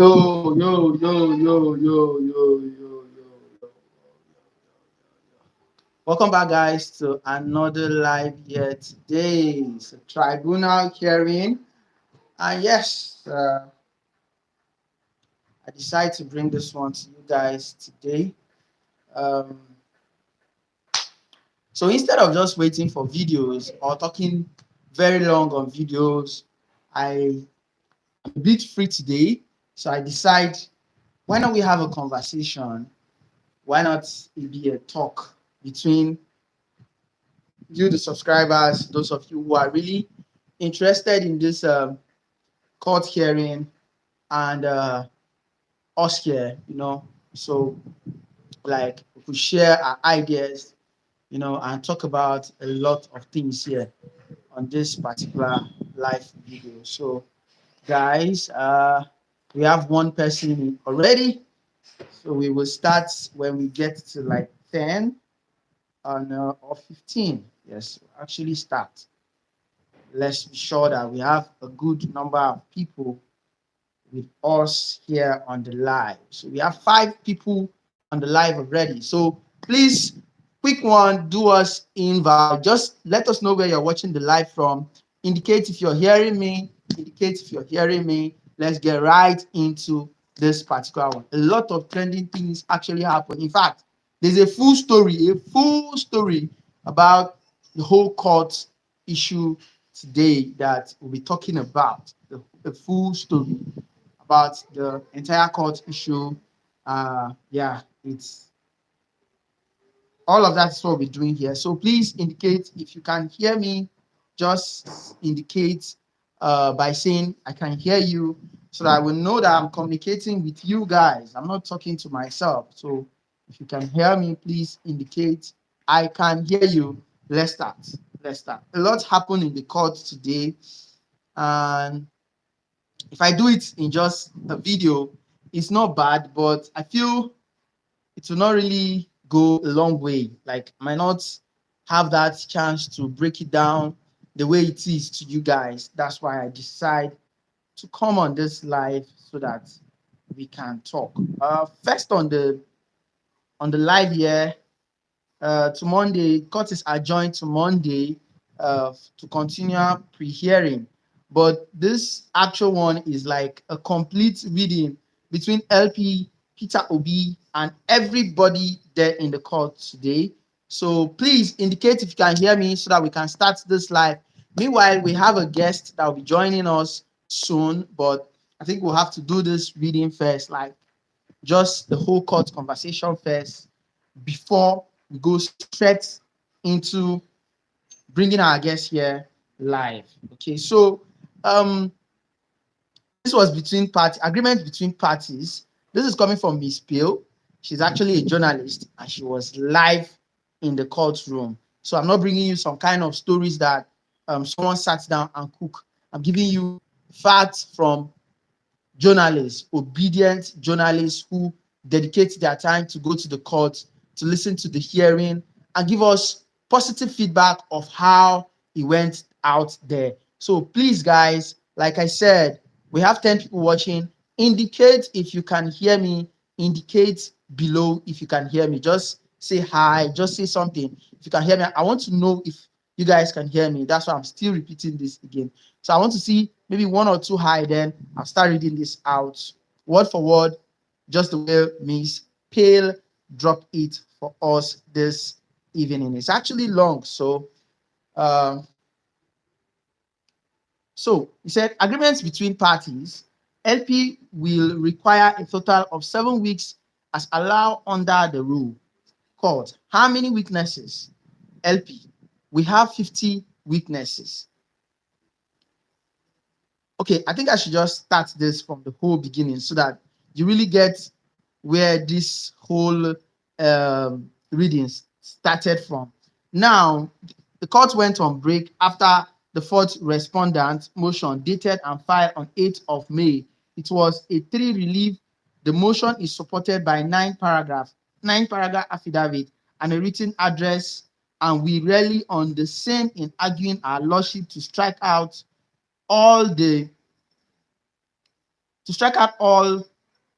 Yo, yo, yo, yo, yo, yo, yo, yo, yo. Welcome back, guys, to another live here today. It's a tribunal hearing. And yes, I decided to bring this one to you guys today. Um, so instead of just waiting for videos or talking very long on videos, I'm a bit free today. So I decide, why not we have a conversation? Why not it be a talk between you, the subscribers, those of you who are really interested in this court hearing, and us here, so like we could share our ideas, and talk about a lot of things here on this particular live video. So guys, we have one person already, so we will start when we get to like 10 or 15. Yes, actually start. Let's be sure that we have a good number of people with us here on the live. So we have 5 people on the live already. So please, quick one, do us invite. Just let us know where you're watching the live from. Indicate if you're hearing me. Indicate if you're hearing me. Let's get right into this particular one. A lot of trending things actually happen. In fact, there's a full story about the whole court issue today that we'll be talking about. The full story about the entire court issue. Yeah, it's all of that's what we're doing here. So please indicate if you can hear me. Just indicate by saying I can hear you, so that I will know that I'm communicating with you guys. I'm not talking to myself. So if you can hear me, please indicate I can hear you. Let's start. Let's start. A lot happened in the court today, and if I do it in just a video, it's not bad, but I feel it will not really go a long way. Like, I might not have that chance to break it down the way it is to you guys. That's why I decide to come on this live so that we can talk. First on the live here, to Monday, court is adjourned to Monday to continue pre-hearing. But this actual one is like a complete reading between LP, Peter Obi, and everybody there in the court today. So please indicate if you can hear me so that we can start this live. Meanwhile, we have a guest that will be joining us soon, but I think we'll have to do this reading first, like just the whole court conversation first, before we go straight into bringing our guest here live. Okay, so this was agreement between parties. This is coming from Miss Pale. She's actually a journalist, and she was live in the courtroom. So I'm not bringing you some kind of stories that someone sat down and cook. I'm giving you facts from journalists, obedient journalists who dedicate their time to go to the court, to listen to the hearing, and give us positive feedback of how it went out there. So please, guys, like I said, we have 10 people watching. Indicate if you can hear me. Indicate below if you can hear me. Just say hi. Just say something. If you can hear me, I want to know if you guys can hear me. That's why I'm still repeating this again. So I want to see maybe 1 or 2 high, then I'll start reading this out word for word, just the way Miss Pale dropped it for us this evening. It's actually long, so he said agreements between parties. LP will require a total of 7 weeks as allowed under the rule. Court, how many witnesses? LP, we have 50 witnesses. Okay, I think I should just start this from the whole beginning so that you really get where this whole readings started from. Now, the court went on break after the 4th respondent motion dated and filed on 8th of May. It was a 3 relief. The motion is supported by 9 paragraph affidavit and a written address, and we rally on the same in arguing our lordship to strike out all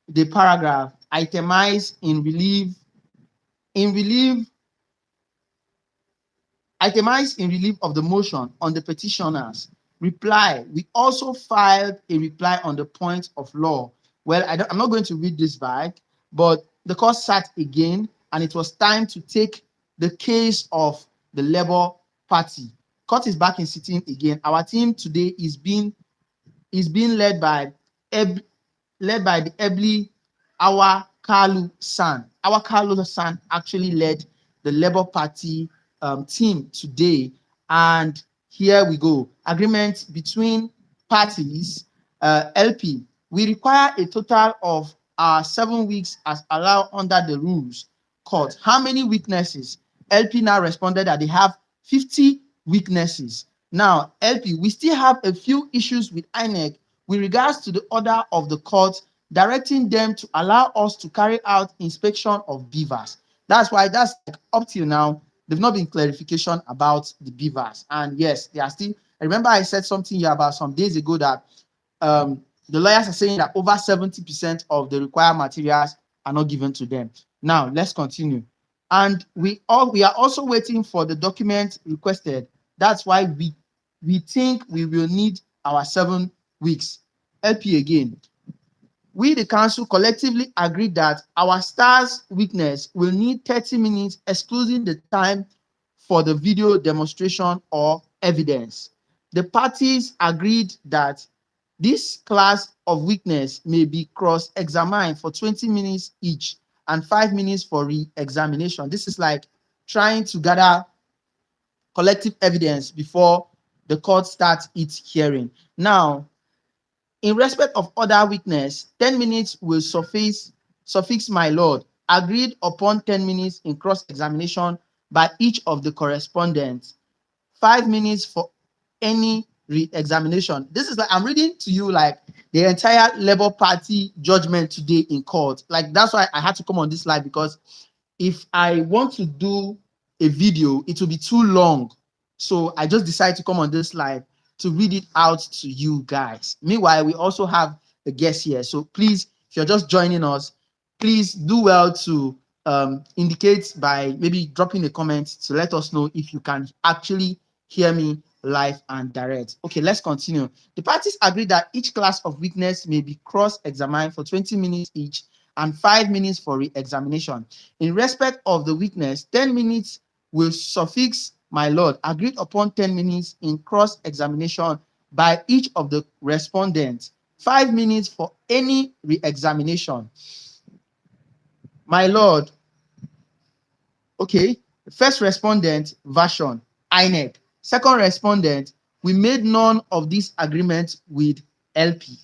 the paragraph itemized in relief itemized in relief of the motion on the petitioner's reply. We also filed a reply on the point of law. Well, I'm not going to read this back, but the court sat again, and it was time to take the case of the Labour Party. Court is back in sitting again. Our team today is being led by the Ebli Awakalu San. Awakalu San actually led the Labour Party team today. And here we go. Agreement between parties, LP. We require a total of 7 weeks as allowed under the rules. Court. How many witnesses? LP now responded that they have 50 witnesses. Now, LP, we still have a few issues with INEC with regards to the order of the court directing them to allow us to carry out inspection of beavers. That's why that's like up till now, there's not been clarification about the beavers. And yes, they are still. I remember I said something here about some days ago that the lawyers are saying that over 70% of the required materials are not given to them. Now, let's continue. And we are also waiting for the document requested. That's why we think we will need our 7 weeks. LP again. We, the council, collectively agreed that our star's witness will need 30 minutes, excluding the time for the video demonstration or evidence. The parties agreed that this class of witness may be cross-examined for 20 minutes each and 5 minutes for re-examination. This is like trying to gather collective evidence before the court starts its hearing. Now, in respect of other witness, 10 minutes will suffix, my lord, agreed upon 10 minutes in cross-examination by each of the correspondents, 5 minutes for any re-examination. This is like, I'm reading to you like the entire Labour Party judgment today in court. Like, that's why I had to come on this live, because if I want to do a video, it will be too long. So I just decided to come on this live to read it out to you guys. Meanwhile, we also have a guest here. So please, if you're just joining us, please do well to indicate by maybe dropping a comment to let us know if you can actually hear me live and direct. Okay, let's continue. The parties agreed that each class of witness may be cross-examined for 20 minutes each and 5 minutes for re-examination. In respect of the witness, 10 minutes will suffix, my lord, agreed upon 10 minutes in cross-examination by each of the respondents, 5 minutes for any re-examination. My lord, okay, first respondent, version, INEC. Second respondent, we made none of these agreements with LP.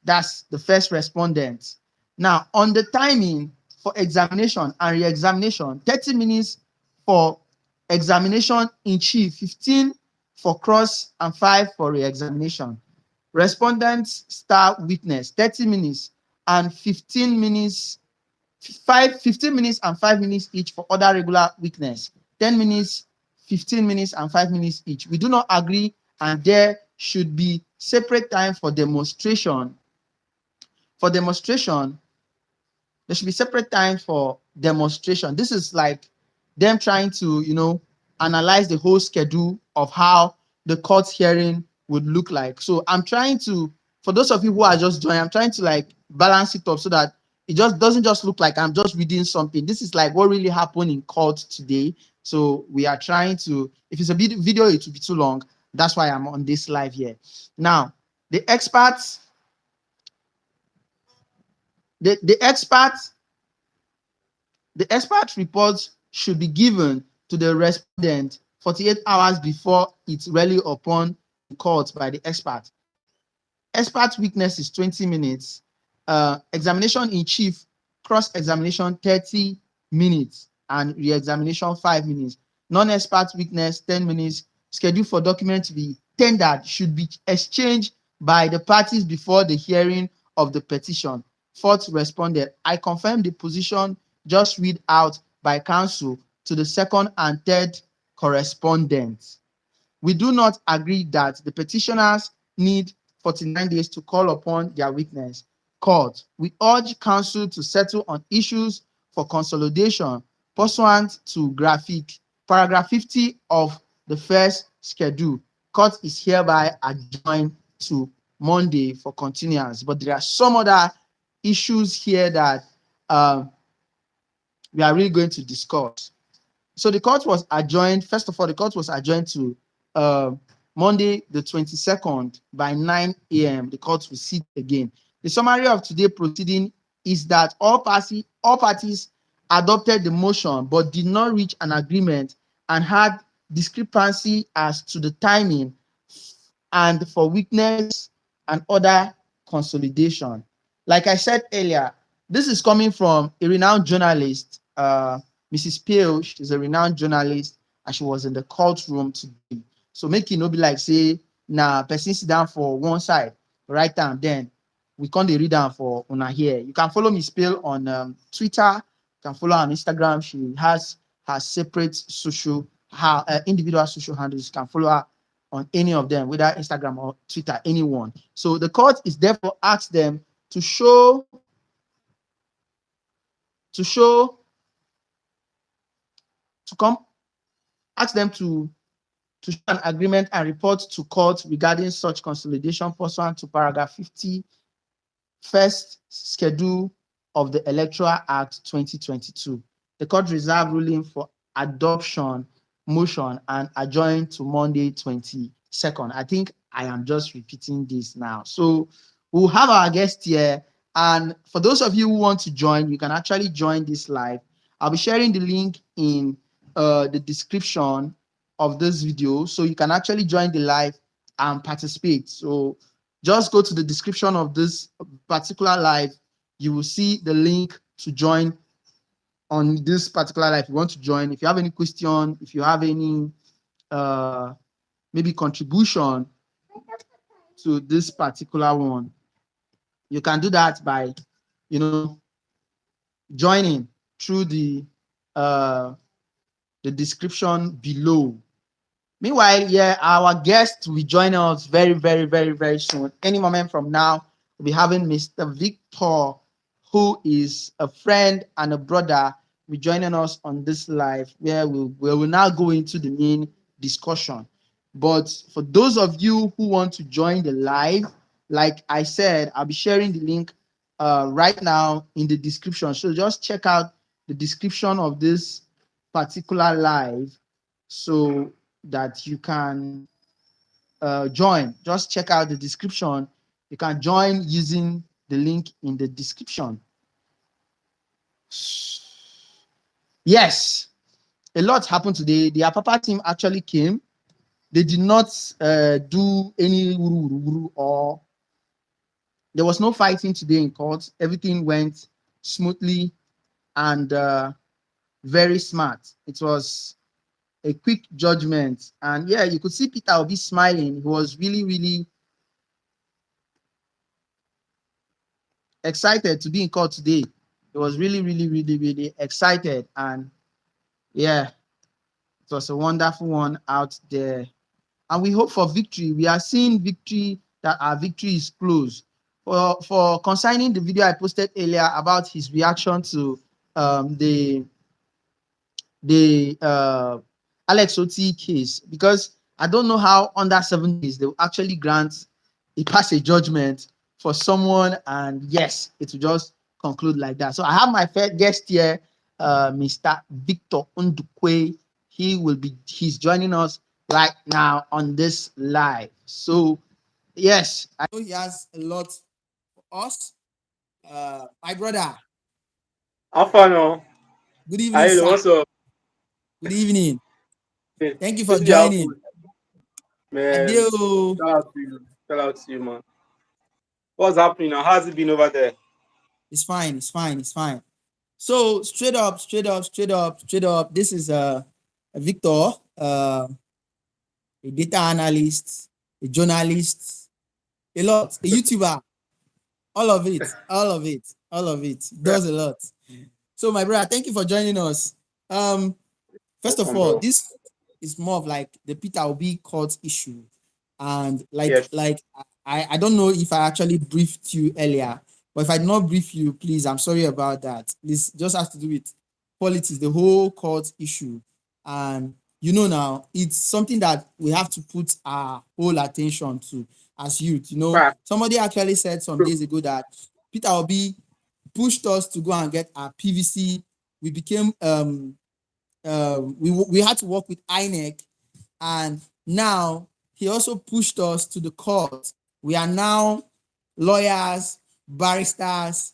That's the first respondent. Now, on the timing for examination and re-examination, 30 minutes for examination in chief, 15 for cross and 5 for re-examination. Respondents star witness, 30 minutes and 15 minutes, 15 minutes and 5 minutes each for other regular witness, 10 minutes, 15 minutes and 5 minutes each. We do not agree, and there should be separate time for demonstration. For demonstration, there should be separate time for demonstration. This is like them trying to, analyze the whole schedule of how the court hearing would look like. So I'm trying to, for those of you who are just joining, I'm trying to like balance it up so that it just doesn't just look like I'm just reading something. This is like what really happened in court today. So we are trying to, if it's a video, it will be too long. That's why I'm on this live here. Now, the experts, the expert reports should be given to the respondent 48 hours before it's relied upon in court by the expert. Expert witness is 20 minutes. Examination in chief, cross-examination 30 minutes, and re-examination 5 minutes. Non-expert witness 10 minutes. Schedule for document to be tendered should be exchanged by the parties before the hearing of the petition. Fourth respondent, I confirm the position just read out by counsel to the second and third correspondents. We do not agree that the petitioners need 49 days to call upon their witness. court. We urge counsel to settle on issues for consolidation pursuant to paragraph 50 of the first schedule. Court is hereby adjourned to Monday for continuance. But there are some other issues here that we are really going to discuss. So the court was adjourned. First of all, the court was adjourned to Monday, the 22nd by 9 a.m. The court will sit again. The summary of today's proceeding is that all parties adopted the motion but did not reach an agreement and had discrepancy as to the timing and for witness and other consolidation. Like I said earlier, this is coming from a renowned journalist, Mrs. Pale. She's a renowned journalist, and she was in the courtroom today. So make it no be like say, nah, person sit down for one side, right down, then we can't read down for una here. You can follow Miss Pale on Twitter. You can follow her on Instagram. She has her separate individual social handles. You can follow her on any of them, whether Instagram or Twitter, anyone. So the court is therefore asked them to show ask them to show an agreement and report to court regarding such consolidation pursuant to paragraph 50, first schedule of the Electoral Act 2022. The court reserved ruling for adoption motion and adjourned to Monday 22nd. I think I am just repeating this now. So we'll have our guest here. And for those of you who want to join, you can actually join this live. I'll be sharing the link in the description of this video, so you can actually join the live and participate. So just go to the description of this particular live. You will see the link to join on this particular live. If you want to join, if you have any question, if you have any maybe contribution to this particular one, you can do that by joining through the description below. Meanwhile, yeah, our guest will join us very, very, very, very soon. Any moment from now, we'll be having Mr. Victor, who is a friend and a brother, will joining us on this live, where we will now go into the main discussion. But for those of you who want to join the live, like I said, I'll be sharing the link right now in the description. So just check out the description of this particular live so that you can join. Just check out the description. You can join using the link in the description. Yes, a lot happened today. The Apapa team actually came. They did not do any or there was no fighting today in court. Everything went smoothly and very smart. It was a quick judgment. And yeah, you could see Peter Obi smiling. He was really, really excited to be in court today. He was really, really, really, really excited. And yeah, it was a wonderful one out there. And we hope for victory. We are seeing victory, that our victory is close. For concerning the video I posted earlier about his reaction to the Alex Oti case, because I don't know how under 7 days they will actually grant a pass judgment for someone, and yes, it will just conclude like that. So I have my first guest here, Mr. Victor Ndukwe. He's joining us right now on this live. So yes, I know he has a lot for us. My brother. Afano. Good evening, sir. What's up? Good evening. Thank you for joining. Man, shout out to you, man. What's happening now? How's it been over there? It's fine. So straight up. This is Victor, a data analyst, a journalist, a lot, a YouTuber, all of it. Does a lot. So my brother, thank you for joining us. First of all, this is more of like the Peter Obi court issue, and I don't know if I actually briefed you earlier, But if I did not brief you, please, I'm sorry about that. This just has to do with politics, the whole court issue. And now, it's something that we have to put our whole attention to as youth. Fact. Somebody actually said some days ago that Peter Obi pushed us to go and get our PVC. We became we had to work with INEC, and now he also pushed us to the court. We are now lawyers, barristers,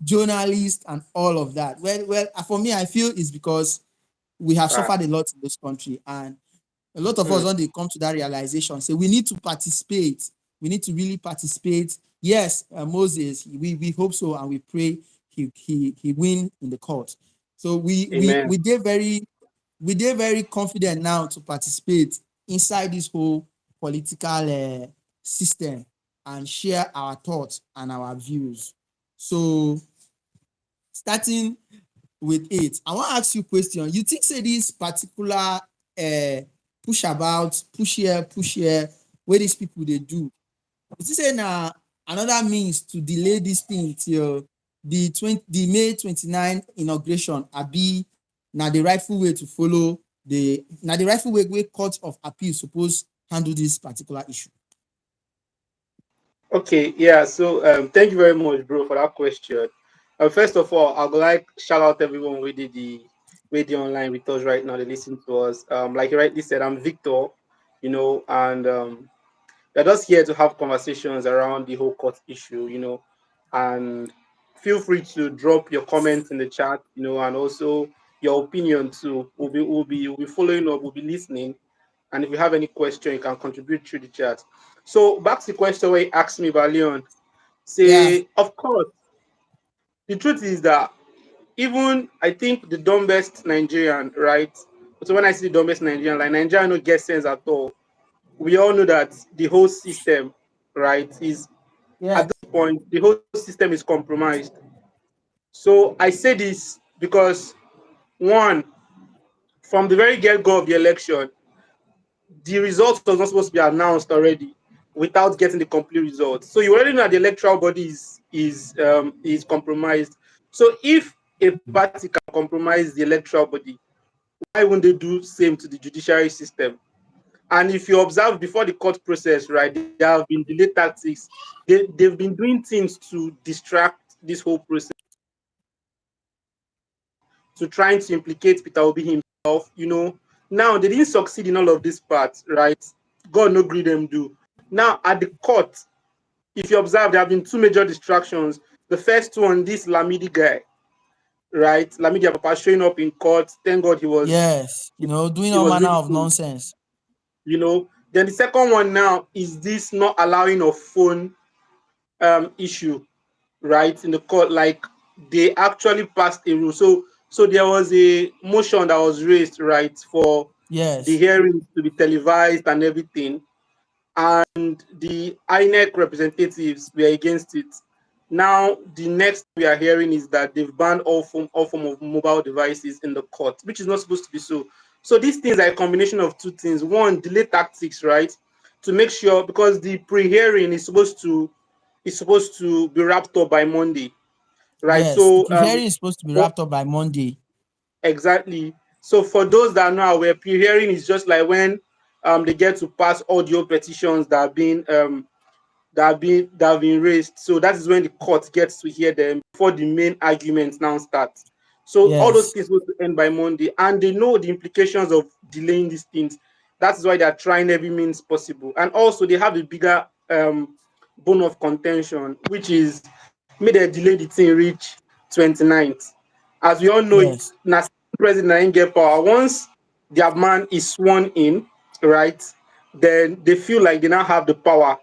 journalists, and all of that. Well, for me, I feel it's because we have suffered a lot in this country, and a lot of us, when they come to that realization, say we need to participate. We need to really participate. Yes, Moses, we hope so, and we pray he win in the court. So we did very confident now to participate inside this whole political system and share our thoughts and our views. So starting with it, I want to ask you a question. You think say this particular push here, where these people they do, is this say now another means to delay this thing till the May 29 inauguration? Abi now the rightful way to follow the rightful way court of appeal suppose handle this particular issue? Okay, yeah. So thank you very much, bro, for that question. First of all, I would like shout out everyone who did the online with us right now. They listen to us. Like you rightly said, I'm Victor, and we're just here to have conversations around the whole court issue, and feel free to drop your comments in the chat, and also your opinion too. We'll be following up. We'll be listening, and if you have any question, you can contribute through the chat. So back to the question where you asked me about Leon. Say, of course, the truth is that even I think the dumbest Nigerian, right? So when I say dumbest Nigerian, like Nigeria no get sense at all. We all know that the whole system, right, is at this point the whole system is compromised. So I say this because one, from the very get-go of the election, the results was not supposed to be announced already without getting the complete results. So you already know that the electoral body is compromised. So if a party can compromise the electoral body, why wouldn't they do same to the judiciary system? And if you observe before the court process, right, there have been delay tactics. They've been doing things to distract this whole process, to trying to implicate Peter Obi himself. Now they didn't succeed in all of these parts, right? God no gree them do. Now at the court, if you observe, there have been two major distractions. The first one, this Lamidi guy, right? Lamidi Papa showing up in court. Thank God he was doing he all was manner really of cool. nonsense. Then the second one now is this not allowing of phone issue, right, in the court. Like they actually passed a rule. So there was a motion that was raised, right, for the hearings to be televised and everything, and the INEC representatives were against it. Now the next we are hearing is that they've banned all form of mobile devices in the court, which is not supposed to be so. So these things are a combination of two things. One, delay tactics, right, to make sure, because the pre-hearing is supposed to be wrapped up by Monday, right? Yes, the So pre-hearing is supposed to be wrapped up by Monday. exactly. So for those that are not aware, pre-hearing is just like when they get to pass audio petitions that have been raised. So that is when the court gets to hear them before the main argument now starts. So all those things will end by Monday, and they know the implications of delaying these things. That is why they are trying every means possible. And also they have a bigger bone of contention, which is may they delay the thing reach 29th. As we all know, it's now president ain't get power. Once their man is sworn in, right, then they feel like they now have the power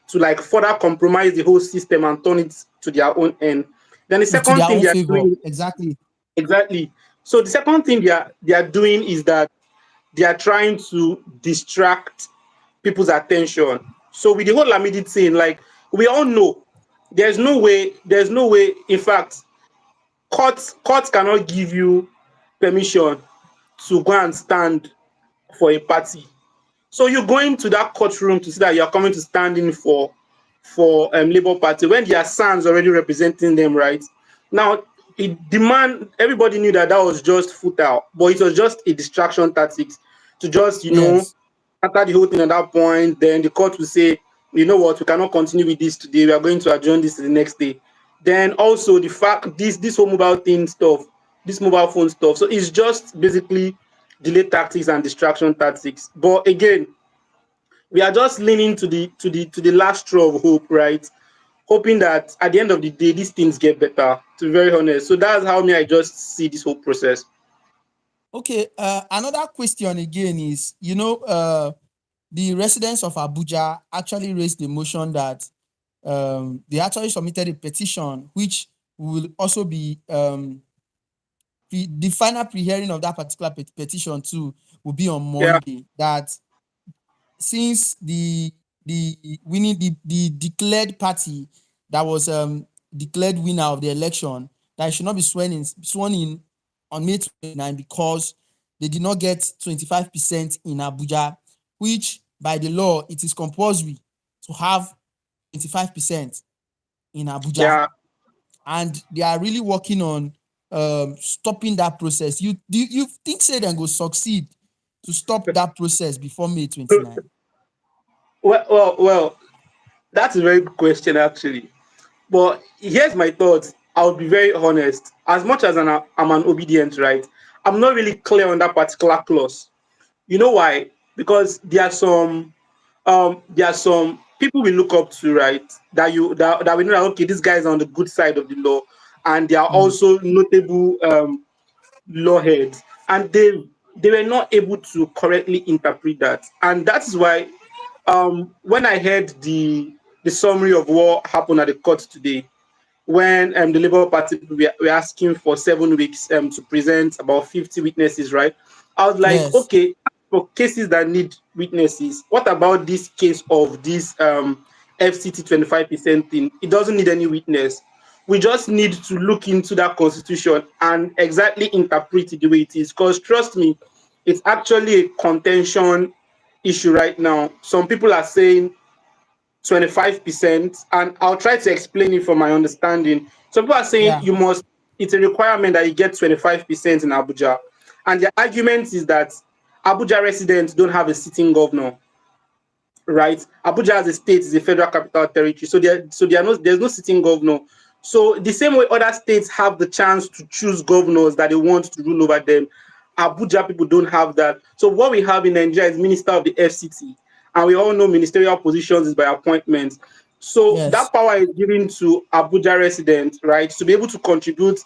to like further compromise the whole system and turn it to their own end. Then the second thing they are doing, exactly. So the second thing they are doing is that they are trying to distract people's attention. So with the whole Lamidi thing, like we all know, there's no way. In fact, courts cannot give you permission to go and stand for a party. So you're going to that courtroom to see that you're coming to stand in for for Labour Party when their sons already representing them, right? Now, everybody knew that that was just futile, but it was just a distraction tactics to just, Yes. after the whole thing at that point, then the court will say, you know what, we cannot continue with this today. We are going to adjourn this to the next day. Then also the fact this whole mobile thing stuff, this mobile phone stuff. So it's just basically delay tactics and distraction tactics. But again, we are just leaning to the last straw of hope, right? Hoping that at the end of the day, these things get better. To be very honest, so that's how me I just see this whole process. Okay. Another question again is, the residents of Abuja actually raised the motion that they actually submitted a petition, which will also be the final pre-hearing of that particular petition too will be on Yeah, Monday. That since the winning the declared party that was declared winner of the election, that it should not be sworn in on May 29 because they did not get 25% in Abuja, which by the law it is compulsory to have 25% in Abuja, yeah. and they are really working on stopping that process. You think say they go succeed to stop that process before May 29? Well. That's a very good question, actually. But here's my thoughts. I'll be very honest. As much as I'm an obedient, right? I'm not really clear on that particular clause. You know why? Because there are some people we look up to, right? That we know that okay, these guys are on the good side of the law, and they are Mm. also notable lawheads, and they were not able to correctly interpret that, and that is why when I heard the summary of what happened at the court today, when the Labour Party people were asking for 7 weeks to present about 50 witnesses, right? I was like, Yes. okay, for cases that need witnesses, what about this case of this FCT 25% thing? It doesn't need any witness. We just need to look into that constitution and exactly interpret it the way it is. Because trust me, it's actually a contention issue right now. Some people are saying 25%, and I'll try to explain it from my understanding. Some people are saying Yeah. it's a requirement that you get 25% in Abuja. And the argument is that Abuja residents don't have a sitting governor, right? Abuja as a state is a federal capital territory, there's no sitting governor. So the same way other states have the chance to choose governors that they want to rule over them, Abuja people don't have that. So what we have in Nigeria is Minister of the FCT, and we all know ministerial positions is by appointment. So Yes. that power is given to Abuja residents, right, to be able to contribute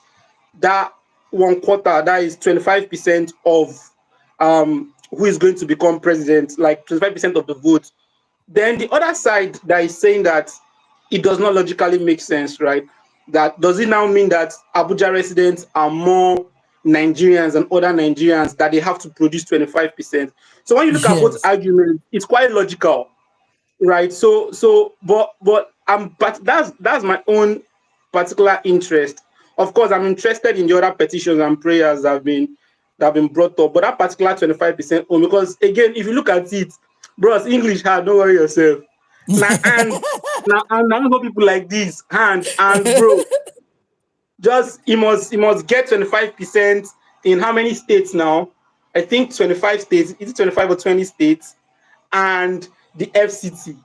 that one quarter, that is 25% of who is going to become president, like 25% of the vote. Then the other side that is saying that it does not logically make sense, right? That does it now mean that Abuja residents are more Nigerians than other Nigerians that they have to produce 25%? So when you look at both Yes. arguments, it's quite logical, right? But that's my own particular interest. Of course, I'm interested in the other petitions and prayers that have been brought up, but that particular 25% only, because again, if you look at it, bros, English hard, don't worry yourself. Now for people like this, and bro, just he must get 25% in how many states now? I think 25 states. Is it 25 or 20 states? And the FCT.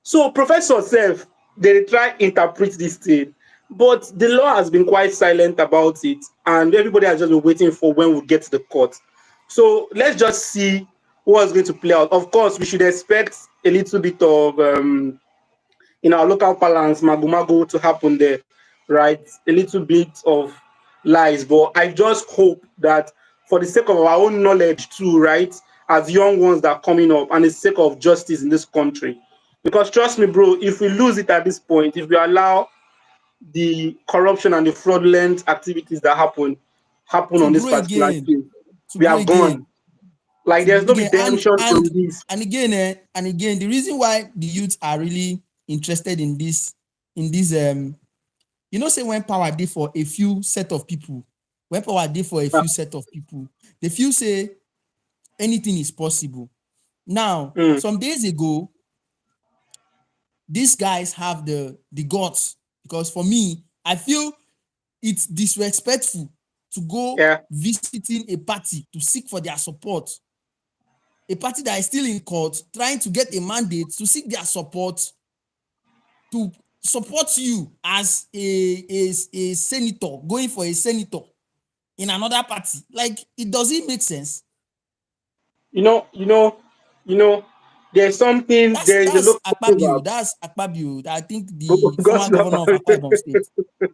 So Professor self, they try interpret this thing, but the law has been quite silent about it, and everybody has just been waiting for when we get to the court. So let's just see what's going to play out. Of course, we should expect a little bit of in our local parlance, mago to happen there, right? A little bit of lies, but I just hope that for the sake of our own knowledge too, right, as young ones that are coming up, and the sake of justice in this country, because trust me, bro, if we lose it at this point, if we allow the corruption and the fraudulent activities that happen To on this grow particular again. case, To we grow are again. gone. Like To there's grow no again. And redemption and from this. and again, the reason why the youth are really interested in this say when power dey for a few set of people, when power dey for a Uh, few set of people, they feel say anything is possible. Now, mm, some days ago, these guys have the guts, because for me, I feel it's disrespectful to go Yeah. visiting a party to seek for their support, a party that is still in court, trying to get a mandate to seek their support, to support you as a senator, going for a senator in another party. Like, it doesn't make sense. You know, you know, you know, there's something, That's there is a that's local Akpabio. proverb. That's Akpabio. I think the former Gospel governor of about Akwa Ibom State.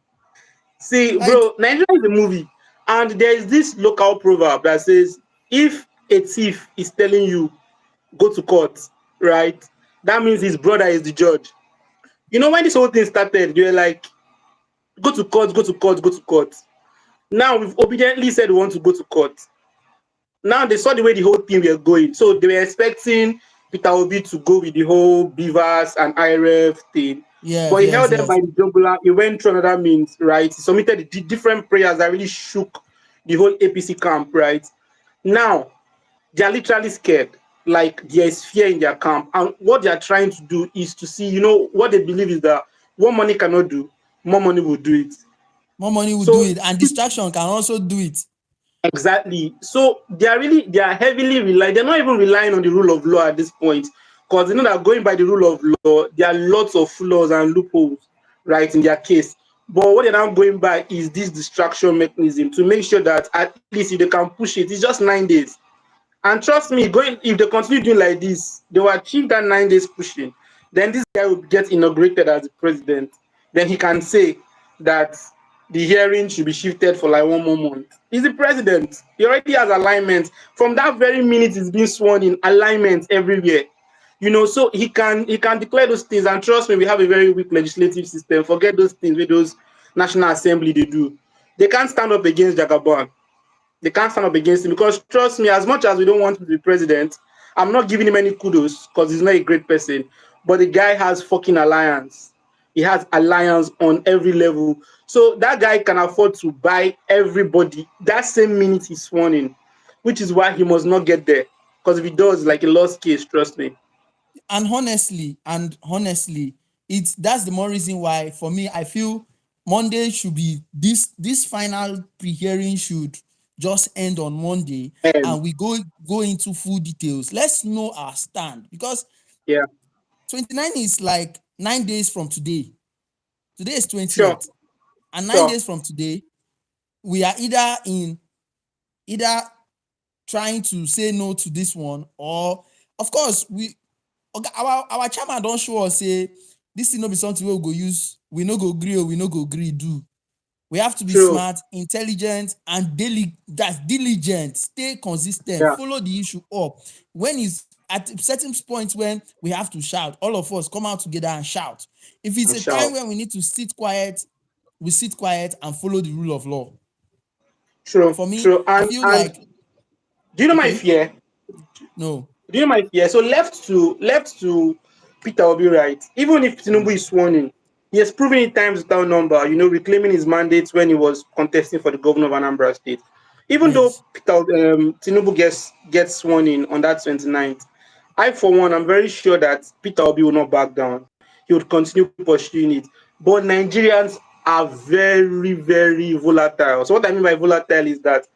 See, Like, bro, Nigeria is a movie, and there is this local proverb that says, if a thief is telling you go to court, right, that means his brother is the judge. You know, when this whole thing started, you were like, go to court, go to court, go to court. Now we've obediently said we want to go to court. Now they saw the way the whole thing were going, so they were expecting Peter Obi to go with the whole Beavers and IRF thing, but yes, he yes, held them by yes. the jugular. He went through another means, right? He submitted the different prayers that really shook the whole APC camp, right? Now they are literally scared. Like, there is fear in their camp, and what they are trying to do is to see, what they believe is that what money cannot do, more money will do it. More money will do So it, and distraction can also do it. exactly. So they are heavily relying. They're not even relying on the rule of law at this point, because they know that going by the rule of law, there are lots of flaws and loopholes, right, in their case. But what they're now going by is this distraction mechanism to make sure that at least if they can push it, it's just 9 days. And trust me, going if they continue doing like this, they will achieve that 9 days pushing. Then this guy will get inaugurated as the president. Then he can say that the hearing should be shifted for like 1 more month. He's the president. He already has alignment. From that very minute he's been sworn in, alignment everywhere. So he can declare those things. And trust me, we have a very weak legislative system. Forget those things with those National Assembly they do. They can't stand up against Jagaban. They can't stand up against him, because trust me, as much as we don't want him to be president, I'm not giving him any kudos because he's not a great person. But the guy has fucking alliance. He has alliance on every level. So that guy can afford to buy everybody that same minute he's sworn in, which is why he must not get there. Because if he does, like a lost case, trust me. And honestly, it's that's the more reason why, for me, I feel Monday should be this final pre-hearing should just end on Monday, And and we go into full details. Let's know our stand, because yeah, 29 is like 9 days from today. Today is sure, 20th, and nine sure, days from today, we are either trying to say no to this one, or, of course, our chairman don't show us say this thing no be something we go use, we no go agree, or we no go agree do. We have to be true, smart, intelligent, and that's diligent, stay consistent, yeah, follow the issue up. When it's at certain points when we have to shout, all of us come out together and shout. If it's and a time shout. when we need to sit quiet, we sit quiet and follow the rule of law. True, For me, true. I And feel and like, do you know my okay, fear? no, Do you know my fear? So left to Peter Obi, right? Even if Tinubu is sworn in, he has proven it times without number, reclaiming his mandate when he was contesting for the governor of Anambra State. Even though yes, Tinubu gets sworn in on that 29th, I for one am very sure that Peter Obi will not back down. He would continue pursuing it. But Nigerians are very, very volatile. So what I mean by volatile is that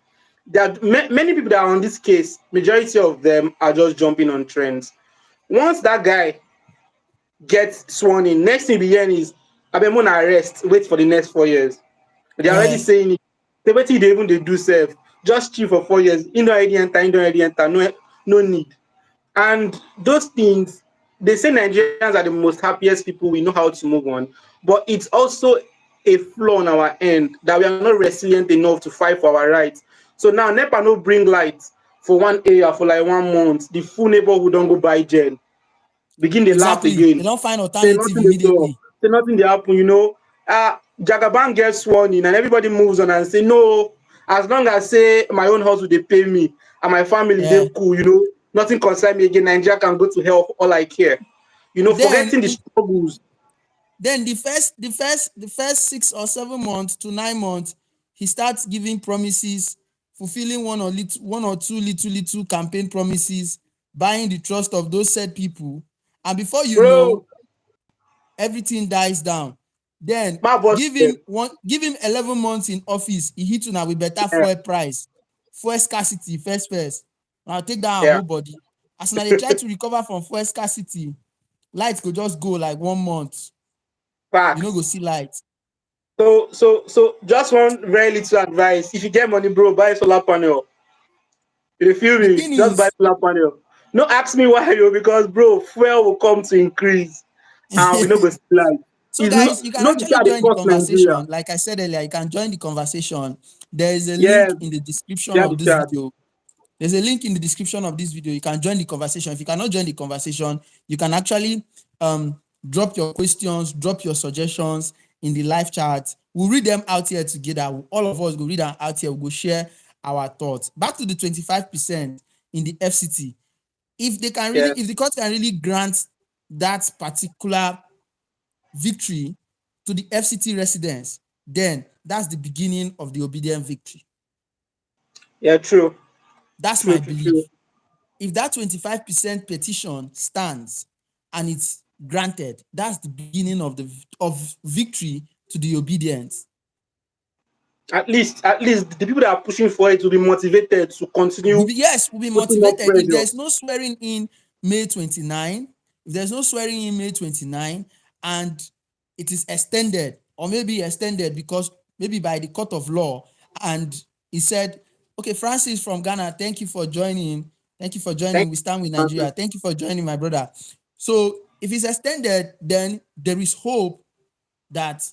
there are many people that are on this case. Majority of them are just jumping on trends. Once that guy gets sworn in, next thing we hear is Abemona arrest, wait for the next 4 years. They're already uh, saying it. The way they even they do self, just chill for 4 years. You don't already enter, no need. And those things, they say Nigerians are the most happiest people. We know how to move on, but it's also a flaw on our end that we are not resilient enough to fight for our rights. So now NEPA no bring light for one area for like 1 month. The full neighborhood don't go buy gen. Begin to laugh exactly. They again. don't find Say alternative nothing dey talk. immediately. Say nothing dey happen. Jagaban gets sworn in and everybody moves on and say no. As long as say my own house will they pay me and my family Yeah. they cool, nothing concern me again. Nigeria can go to hell for all I care. Then Forgetting the struggles. then the first 6 or 7 months to 9 months, he starts giving promises, fulfilling one or two little campaign promises, buying the trust of those said people, and before you know, Bro, everything dies down. Then My boss give him 11 months in office. He hit una with better yeah, fuel price, fuel scarcity first. Now take that yeah. whole body. As now they try to recover from fuel scarcity, light could just go like 1 month. You know, go Facts. see light. So just one very little advice. If you get money, bro, buy solar panel. You feel The me? thing Just buy is, solar panel. No ask me why yo, because bro, fuel will come to increase and we no go see light. so It's guys, you can no be actually say they join the cost Nigeria. conversation. Like I said earlier, you can join the conversation. There is a Yeah, link in the description share of the this chat. video. There's a link in the description of this video. You can join the conversation. If you cannot join the conversation, you can actually drop your questions, drop your suggestions in the live chat. We'll read them out here together. All of us will read them out here. We'll share our thoughts. Back to the 25% in the FCT. If they can really, Yeah. if the court can really grant that particular victory to the FCT residents, then that's the beginning of the obedient victory. Yeah, true. That's True, my true, belief. true. If that 25% petition stands and it's granted, that's the beginning of victory to the obedience. At least the people that are pushing for it will be motivated to continue We'll be putting up motivated. If pressure. there's no swearing in May 29, and it is extended, or maybe extended because maybe by the court of law, and he said, okay, Francis from Ghana, thank you for joining. Thank you for joining. Thank We stand with you. Nigeria. Thank you for joining, my brother. So if it's extended, then there is hope that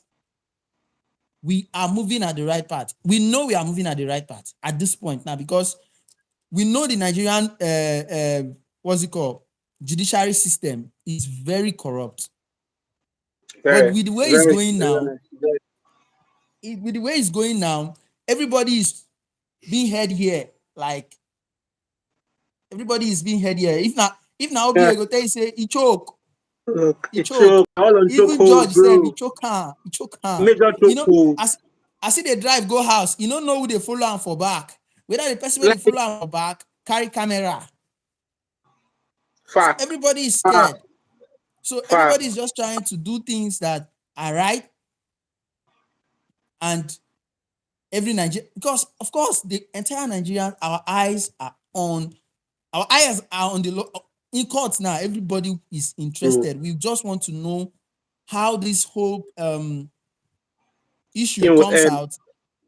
we are moving at the right path. We know we are moving at the right path at this point now, because we know the Nigerian judiciary system is very corrupt. But with the way it's going now, everybody is being heard here. Like, everybody is being heard here. If now Yeah. go tell you say he choke. Look, He it's choke. choke. All on choke Even hold, George said he bro. choke her. He choke her. Major You choke know, hold. I see they drive go house. You don't know who they follow on for back. Whether the person where they Like, follow on for back carry camera. So fact. everybody is scared. So Fact. everybody is just trying to do things that are right. And every Nigerian, because of course the entire Nigerian, our eyes are on the law. In courts now. Everybody is interested. We just want to know how this whole issue It will comes end. out,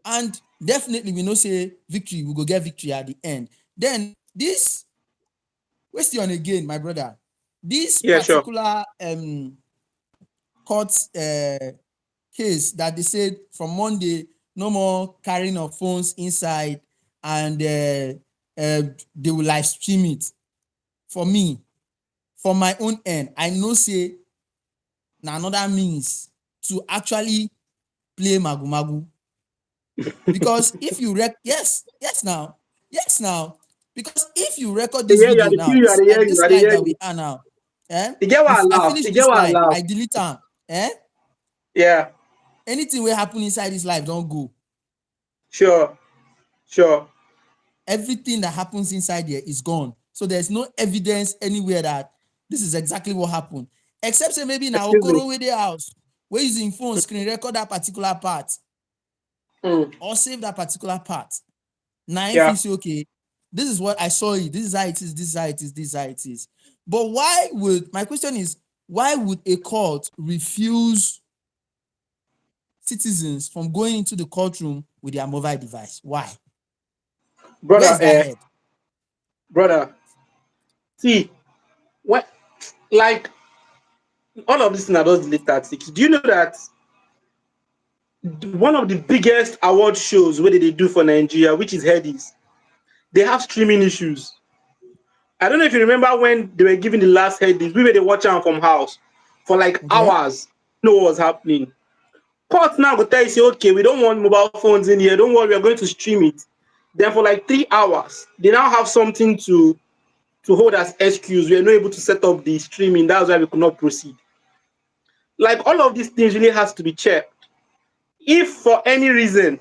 and definitely we know say victory, we go get victory at the end. Then this question again, my brother, this Yeah, sure. particular court case that they said from Monday, no more carrying of phones inside, and they will live stream it. For me, from my own end, I know say na another means to actually play magu-magu. Because if you yes now, because if you record this Yeah, you video are the now, you are this the like hear you this are the live hear that we you. are now, You get what I if I laugh. finish You get this what I live, laugh. I delete am, Yeah, anything will happen inside this live, don't go. sure. Everything that happens inside here is gone. So there's no evidence anywhere that this is exactly what happened. Except say maybe now Excuse me. Okoro with the house, we're using phone screen record that particular part or save that particular part. Now if Yeah. you say, okay, this is what I saw it, this is how it is, this is how it is, this is how it is. But my question is, why would a court refuse citizens from going into the courtroom with their mobile device? Why? Brother, Where's that head? brother. See, what like all of this in those delete tactics. Do you know that one of the biggest award shows where they do for Nigeria, which is Headies, they have streaming issues. I don't know if you remember when they were giving the last Headies, we were the watching from house for like Okay. hours. Know what was happening. Court now go tell you, say, okay, we don't want mobile phones in here. Don't worry, we're going to stream it. Then for like 3 hours, they now have something to hold as excuse. We are not able to set up the streaming. That's why we could not proceed. Like all of these things really has to be checked. If for any reason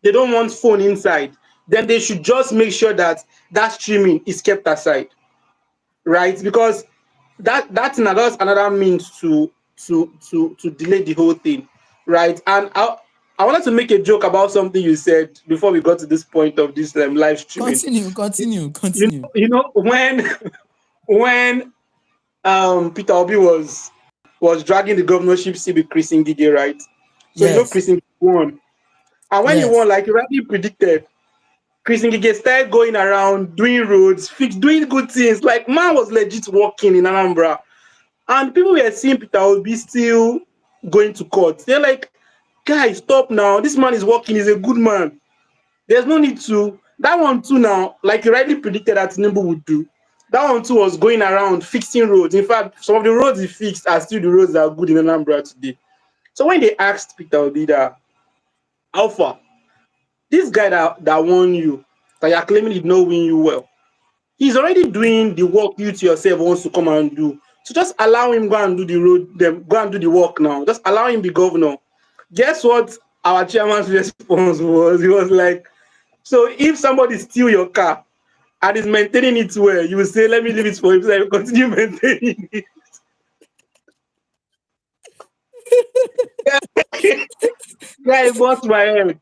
they don't want phone inside, then they should just make sure that that streaming is kept aside, right? Because that's another means to to delay the whole thing, right? And I wanted to make a joke about something you said before we got to this point of this live streaming. You know when Peter Obi was dragging the governorship seat with Chris Ngige, right? So Yes. Chris Ngige won, and when he won, like he rightly predicted, Chris Ngige started going around doing roads, doing good things. Like man was legit working in Anambra, and people were seeing Peter Obi still going to court. They're like, guys, stop now. This man is working. He's a good man. There's no need to. That one too now, like you rightly predicted that Tinubu would do. That one too was going around fixing roads. In fact, some of the roads he fixed are still the roads that are good in Anambra today. So when they asked Peter Obi that, Alpha, this guy that won you, that you're claiming did not win you well, he's already doing the work you to yourself wants to come and do. So just allow him go and do the road, go and do the work now. Just allow him be governor. Guess what our chairman's response was? He was like, so if somebody steal your car and is maintaining it well, you will say, let me leave it for him so I will continue maintaining it. Guy, bust my head.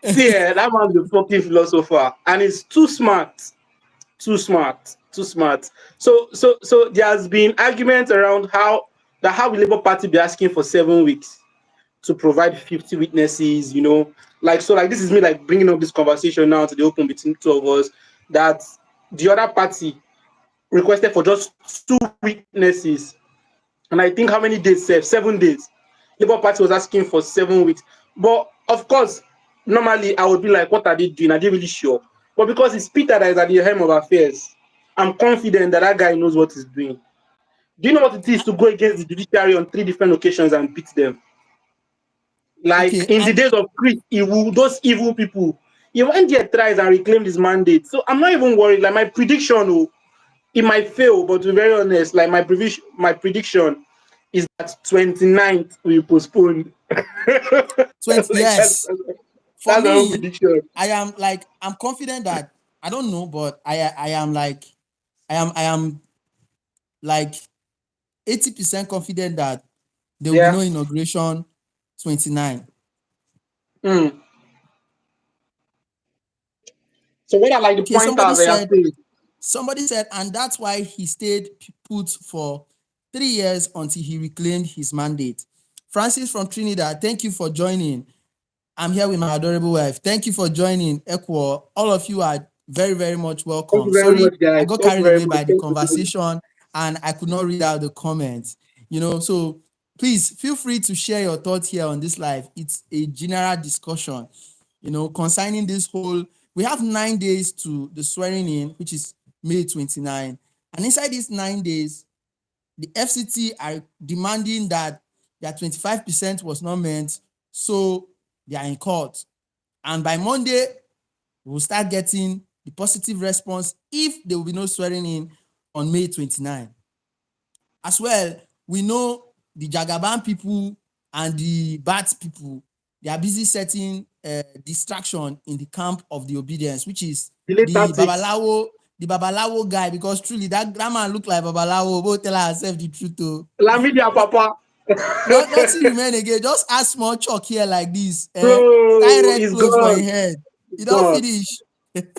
See, that man's a fucking philosopher, and he's too smart. So there has been arguments around how will Labour Party be asking for 7 weeks to provide 50 witnesses, like this is me like bringing up this conversation now to the open between two of us, that the other party requested for just 2 witnesses, and I think how many days? 7 days. Labour Party was asking for 7 weeks, but of course, normally I would be like, what are they doing? Are they really sure? But because it's Peter that is at the helm of affairs, I'm confident that guy knows what he's doing. Do you know what it is to go against the judiciary on 3 different occasions and beat them? Like in the days of Chris, those evil people, he went there, tries and reclaimed his mandate. So I'm not even worried. Like my prediction, it might fail, but to be very honest, like my prediction is that 29th will postpone. 20, yes. That's my own prediction. I'm confident that I don't know, but I am like 80% confident that there will be no inauguration 29. So what are like the pointers? Somebody said, and that's why he stayed put for 3 years until he reclaimed his mandate. Francis from Trinidad, thank you for joining. I'm here with my adorable wife. Thank you for joining, Ekwo. All of you are very, very much welcome. Sorry, much, I got carried away by the conversation and I could not read out the comments. So please feel free to share your thoughts here on this live. It's a general discussion, concerning this whole. We have 9 days to the swearing in, which is May 29. And inside these 9 days, the FCT are demanding that their 25% was not meant, so they are in court. And by Monday, we'll start getting the positive response if there will be no swearing in on May 29. As well, we know the Jagaban people and the BAT people, they are busy setting distraction in the camp of the obedience, which is the Babalawo guy, because truly that man look like Babalawo. We'll tell ourselves the truth too. La media, Papa. Nothing remain again. Just add small chalk here like this. Bro, red clothes for your head. You don't finish.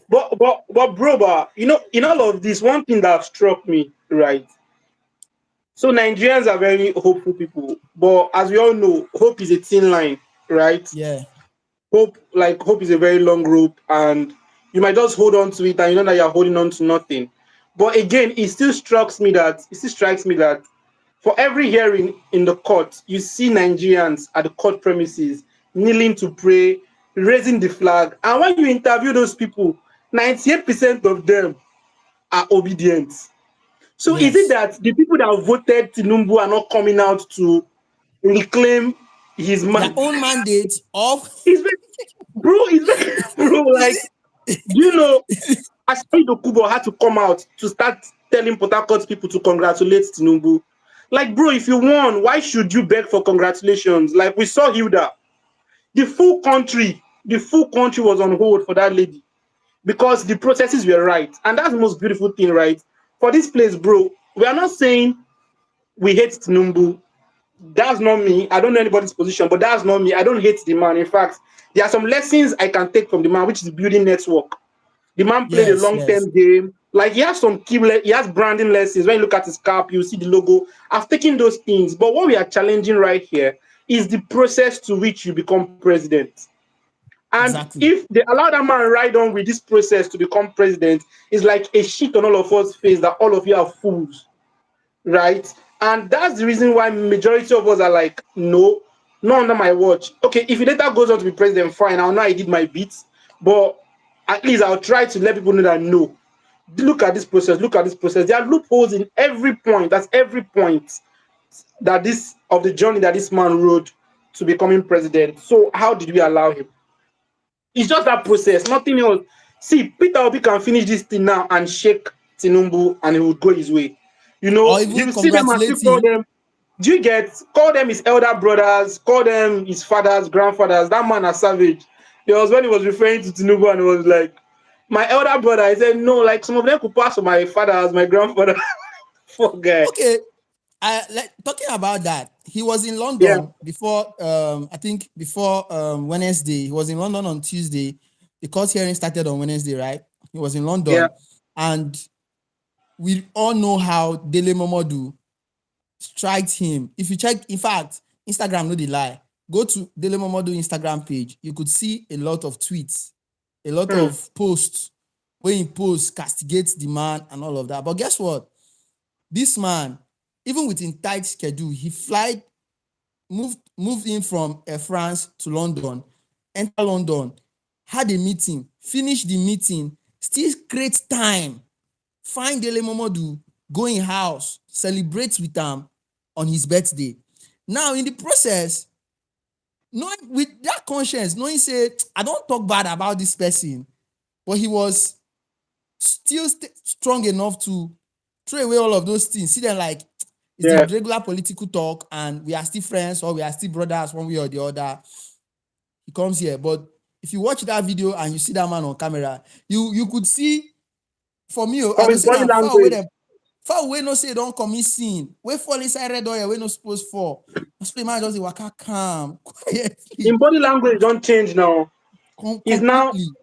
but bro, in all of this, one thing that struck me, right? So Nigerians are very hopeful people, but as we all know, hope is a thin line, right? Yeah. Hope is a very long rope, and you might just hold on to it, and you know that you're holding on to nothing. But again, it still strikes me that for every hearing in the court, you see Nigerians at the court premises kneeling to pray, raising the flag, and when you interview those people, 98% of them are obedient. So yes. Is it that the people that voted Tinubu are not coming out to reclaim his their own mandate of bro, like, do you know, Asari Dokubo had to come out to start telling Port Harcourt people to congratulate Tinubu. Like, bro, if you won, why should you beg for congratulations? Like, we saw Hilda. The full country was on hold for that lady because the processes were right. And that's the most beautiful thing, right? For this place, bro, we are not saying we hate Tinubu. That's not me. I don't know anybody's position, but that's not me. I don't hate the man. In fact, there are some lessons I can take from the man, which is building network. The man played a Yes, yes, long-term game. Like he has some he has branding lessons. When you look at his cap, you see the logo. I've taken those things. But what we are challenging right here is the process to which you become president. And exactly. if they allow that man ride on with this process to become president, it's like a shit on all of us face that all of you are fools, right? And that's the reason why majority of us are like, no, not under my watch. Okay, if he later goes on to be president, fine. I'll know I did my bits, but at least I'll try to let people know that no, look at this process, look at this process. There are loopholes in every point. That's every point that this of the journey that this man rode to becoming president. So how did we allow him? It's just that process, nothing else. See, Peter Obi can finish this thing now and shake Tinubu and he would go his way. You Or know, even you see them and still congratulate call him. them. Do you get call them his elder brothers, call them his fathers, grandfathers? That man is savage. There was when he was referring to Tinubu and he was like, my elder brother. He said, no, like some of them could pass for my fathers, my grandfather. Poor guy. Okay, talking about that, he was in Yeah, London before. I think before Wednesday. He was in London on Tuesday. The court hearing started on Wednesday, right? He was in yeah, London, and we all know how Dele Momodu striked him. If you check, in fact, Instagram, no dey lie. Go to Dele Momodu Instagram page. You could see a lot of tweets, a lot hmm, of posts where he posts, castigates the man and all of that. But guess what? This man, even with in tight schedule, he moved in from France to London, enter London, had a meeting, finished the meeting, still create time, find Dele Momodu, go in house, celebrate with am on his birthday. Now, in the process, knowing with that conscience, knowing say, I don't talk bad about this person, but he was still strong enough to throw away all of those things. See them like it's the yeah. regular political talk, and we are still friends or we are still brothers one way or the other. He comes here, but if you watch that video and you see that man on camera, you could see. For me, I From go his say body now language. far away no say don't commit sin. We fall inside red oil, we no supposed fall. So the man just dey waka calm, quietly, In body language don't change now. He's now completely.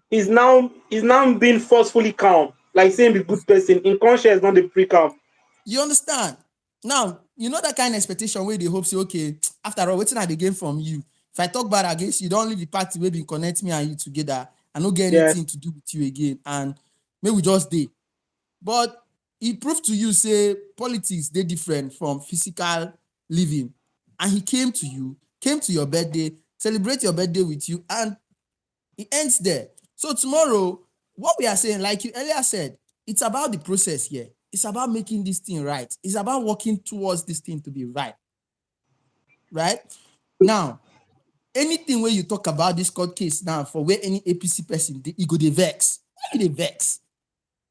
he's now being forcefully calm, like saying be good person. In conscience, not the pre-calm. You understand? Now, you know that kind of expectation where they hope say, okay, after all, waiting I dey gain from you. If I talk bad against you, don't leave the party wey been connect me and you together. I no get Yeah. anything to do with you again. And maybe we just dey. But he proved to you, say, politics they different from physical living. And he came to you, came to your birthday, celebrate your birthday with you, and it ends there. So tomorrow, what we are saying, like you earlier said, it's about the process here. It's about making this thing right. It's about working towards this thing to be right. Right? Now, anything where you talk about this court case now, for where any APC person, they go they vex. Why you they vex?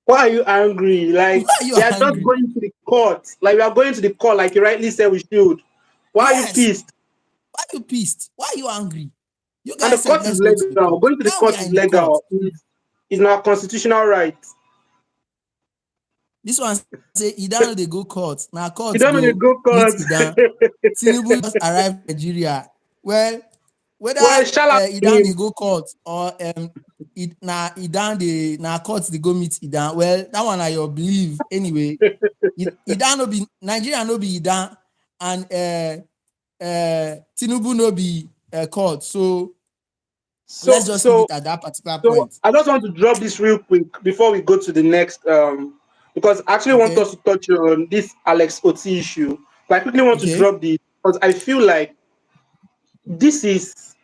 Why are you angry? Why Like are you we are just angry? going to the court. Like we are going to the court, like you rightly said we should. Why are you Yes. pissed? Why are you pissed? Why are you angry? You And the guys said, court is let's go to the legal. court. Going to the Now we court are is in the court. legal. It's our constitutional right. This one say, Idan they go court. Now You court don't know the go go meet court. Idan. Tinubu just arrived in Nigeria. Well, whether Well, shout out to Idan they him. go court or Idan they court they go meet Idan. Well, that one I your believe anyway. Idan no be Nigeria no be Idan, and Tinubu no be court. So let's So just leave so it at that particular so point. I just want to drop this real quick before we go to the next because I actually want Okay. us to touch on this Alex Oti issue. But I quickly want to Okay. drop this because I feel like this is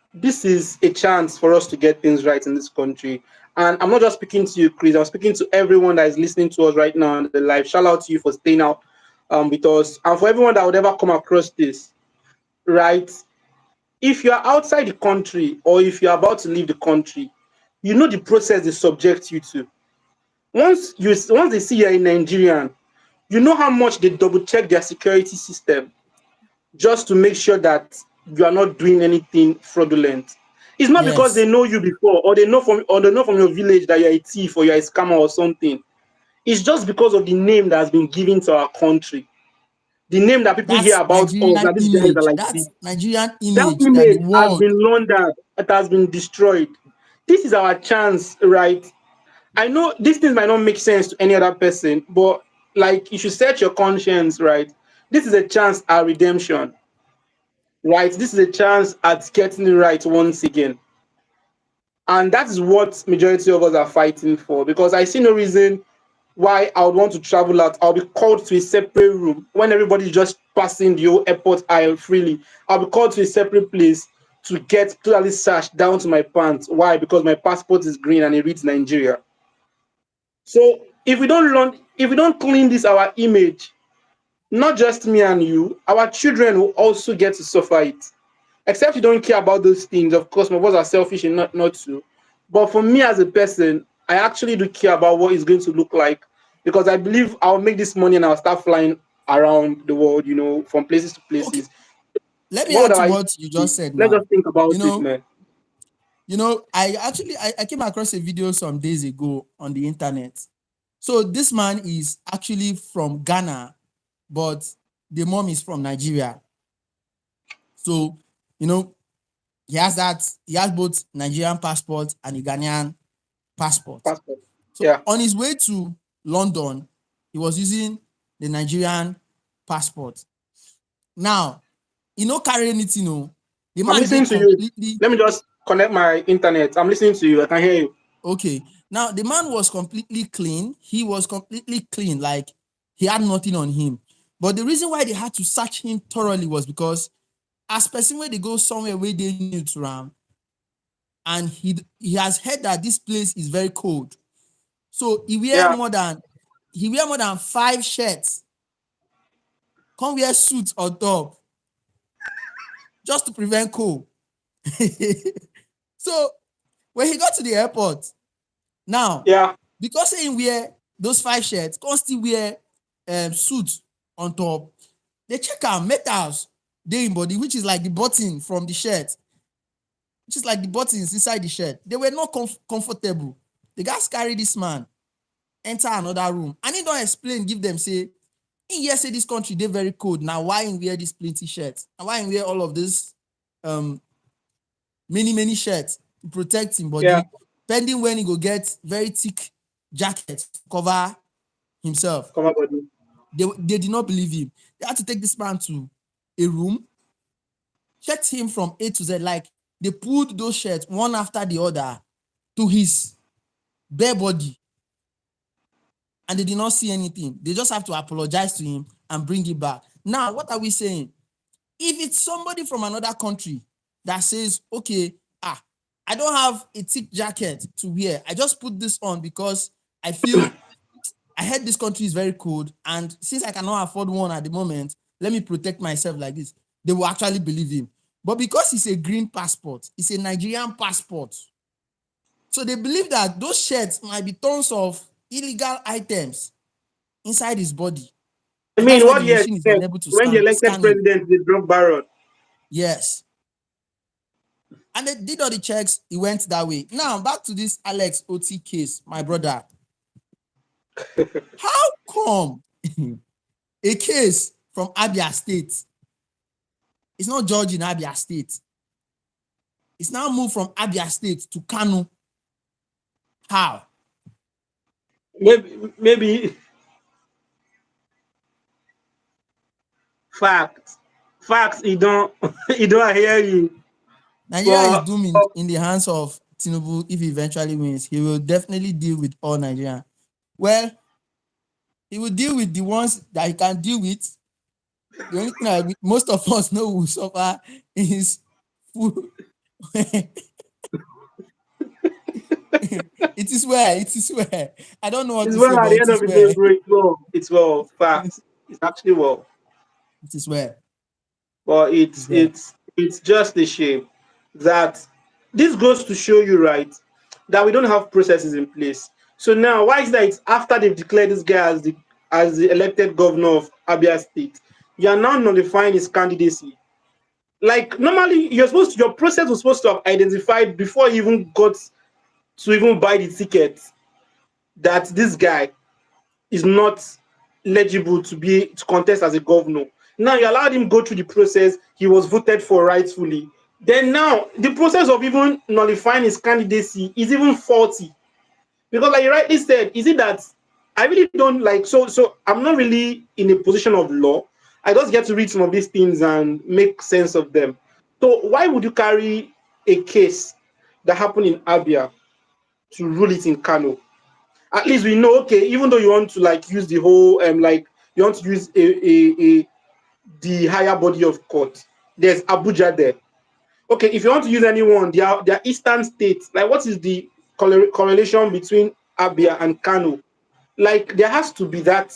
a chance for us to get things right in this country. And I'm not just speaking to you, Chris. I'm speaking to everyone that is listening to us right now on the live. Shout out to you for staying out with us, and for everyone that would ever come across this. Right? If you are outside the country or if you're about to leave the country, you know the process they subject you to. Once they see you're a Nigerian, you know how much they double check their security system just to make sure that you are not doing anything fraudulent. It's not because they Yes. know you before or they know from your village that you're a thief or you're a scammer or something. It's just because of the name that has been given to our country. The name that people hear That's about us, Nigerian that these guys are image. like this. That's Nigerian That image that the image has world. been laundered. It has been destroyed. This is our chance, right? I know these things might not make sense to any other person, but like you should set your conscience, right? This is a chance at redemption, right? This is a chance at getting it right once again. And that is what majority of us are fighting for, because I see no reason why I would want to travel out. I'll be called to a separate room when everybody's just passing the whole airport aisle freely. I'll be called to a separate place to get totally searched down to my pants. Why? Because my passport is green and it reads Nigeria. So if we don't clean this our image, not just me and you, our children will also get to suffer it. Except you don't care about those things. Of course, my boys are selfish and not to. But for me as a person, I actually do care about what it's going to look like, because I believe I'll make this money and I'll start flying around the world, from places to Okay, places. let me What add would to I what you do? just said Let's now. just think about You it, know, man. I came across a video some days ago on the internet. So this man is actually from Ghana, but the mom is from Nigeria. So, he has both Nigerian passport and a Ghanaian passport. Passport. So Yeah. on his way to London, he was using the Nigerian passport. Now, carry anything, the I'm man listening did to you. completely Let me just connect my internet. I'm listening to you. I can hear you. okay. Now the man was completely clean. He was completely clean, like he had nothing on him. But the reason why they had to search him thoroughly was because as person where they go somewhere where they new to Ram, and he has heard that this place is very cold. So he wear Yeah. more than 5 shirts. Come wear suits on top just to prevent cold. So when he got to the airport, now Yeah. because he wear those 5 shirts, come still wear suit on top. They check out metals dey in body, which is like the button from the shirt, which is like the buttons inside the shirt. They were not comfortable. The guys carry this man enter another room, and he don't explain, give them say, in here say this country dey very cold. Now why he wear this plenty shirts? And why he wear all of this many shirts to protect him Yeah. body, pending when he go get very thick jacket to cover himself. Come on, buddy. They did not believe him. They had to take this man to a room, checked him from A to Z. Like they pulled those shirts one after the other to his bare body, and they did not see anything. They just have to apologize to him and bring it back. Now, what are we saying? If it's somebody from another country that says, okay, I don't have a thick jacket to wear, I just put this on because I feel I heard this country is very cold, and since I cannot afford one at the moment, let me protect myself like this. They will actually believe him. But because it's a green passport, it's a Nigerian passport. So they believe that those shirts might be tons of illegal items inside his body. I And that's mean, why what the do you machine is expect unable to when the elected scan him. president is a drug baron? Yes. And they did all the checks, it went that way. Now, back to this Alex OT case, my brother. How come a case from Abia State is not judged in Abia State? It's now moved from Abia State to Kano. How? Maybe facts. You don't you don't hear you. Nigeria is But doomed in the hands of Tinubu if he eventually wins. He will definitely deal with all Nigerians. Well, he will deal with the ones that he can deal with. The only thing that most of us know will suffer is food. It is where. I don't know what it's to say, well at but the it end of is the day, where. bro. It's well. Facts. It's actually well. It is where. But It is it's where. it's it's just a shame that this goes to show you, right, that we don't have processes in place. So now, why is that? It's after they've declared this guy as the elected governor of Abia State, you are now nullifying his candidacy. Like normally, your process was supposed to have identified before you even got to even buy the ticket that this guy is not legible to contest as a governor. Now you allowed him go through the process. He was voted for rightfully. Then now the process of even nullifying his candidacy is even faulty. Because like you rightly said, is it that I really don't like so I'm not really in a position of law. I just get to read some of these things and make sense of them. So why would you carry a case that happened in Abia to rule it in Kano? At least we know, okay, even though you want to like use the whole like you want to use a the higher body of court, there's Abuja there. Okay, if you want to use anyone, their eastern states, like what is the correlation between Abia and Kano? Like there has to be that.